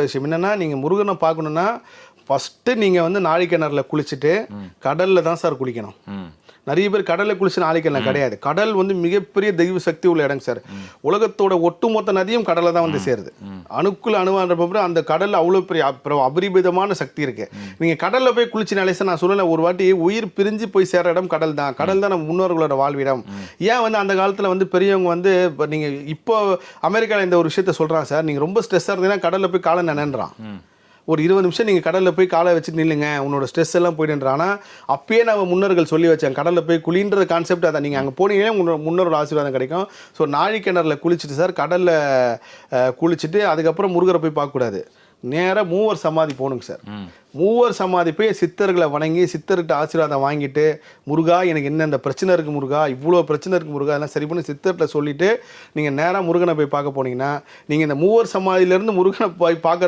விஷயம் என்னன்னா, நீங்க முருகனை பார்க்கணும்னா, ஃபர்ஸ்ட்டு நீங்க வந்து நாழிக்கிணறுல குளிச்சுட்டு, கடல்ல தான் சார் குளிக்கணும். நிறைய பேர் கடல்ல குளிச்சு நாழிக்கிணறு கிடையாது. கடல் வந்து மிகப்பெரிய தெய்வ சக்தி உள்ள இடம் சார். உலகத்தோட ஒட்டுமொத்த நதியும் கடல்ல தான் வந்து சேருது. அணுக்குள்ள அணுவான்றப்ப அந்த கடல்ல அவ்வளோ பெரிய அபரிமிதமான சக்தி இருக்கு. நீங்க கடல்ல போய் குளிச்சினாலே சார், நான் சொல்லல, ஒரு வாட்டி உயிர் பிரிஞ்சு போய் சேர்ற இடம் கடல் தான். கடல் தான் நம்ம முன்னோர்களோட வாழ்விடம். ஏன் வந்து அந்த காலத்துல வந்து பெரியவங்க வந்து நீங்க இப்போ அமெரிக்கால இந்த ஒரு விஷயத்த சொல்றாங்க சார், நீங்க ரொம்ப ஸ்ட்ரெஸ்ஸா இருந்தீங்கன்னா கடல்ல போய் காலை நனைன்றான். ஒரு 20 நிமிஷம் நீங்கள் கடலில் போய் காலை வச்சுட்டு நில்லுங்க, உன்னோட ஸ்ட்ரெஸ் எல்லாம் போயிடுன்றானா. அப்பயே நம்ம முன்னோர்கள் சொல்லி வச்சாங்க, கடலில் போய் குளின்ற கான்செப்ட் அதை நீங்கள் அங்கே போனீங்கன்னா உங்களோட முன்னோரோட ஆசீர்வாதம் கிடைக்கும். ஸோ நாழிக்கிணறுல குளிச்சுட்டு சார், கடலில் குளிச்சுட்டு அதுக்கப்புறம் முருகரை போய் பார்க்கக்கூடாது, நேராக மூவர் சமாதி போகணுங்க சார். மூவர் சமாதி போய் சித்தர்களை வணங்கி சித்தர்கிட்ட ஆசீர்வாதம் வாங்கிட்டு, முருகா எனக்கு என்ன இந்த பிரச்சனை இருக்குது முருகா, இவ்வளோ பிரச்சனை இருக்குது முருகா, அதெல்லாம் சரி பண்ணி சித்தர்கிட்ட சொல்லிவிட்டு நீங்கள் நேராக முருகனை போய் பார்க்க போனீங்கன்னா, நீங்கள் இந்த மூவர் சமாதியிலேருந்து முருகனை போய் பார்க்க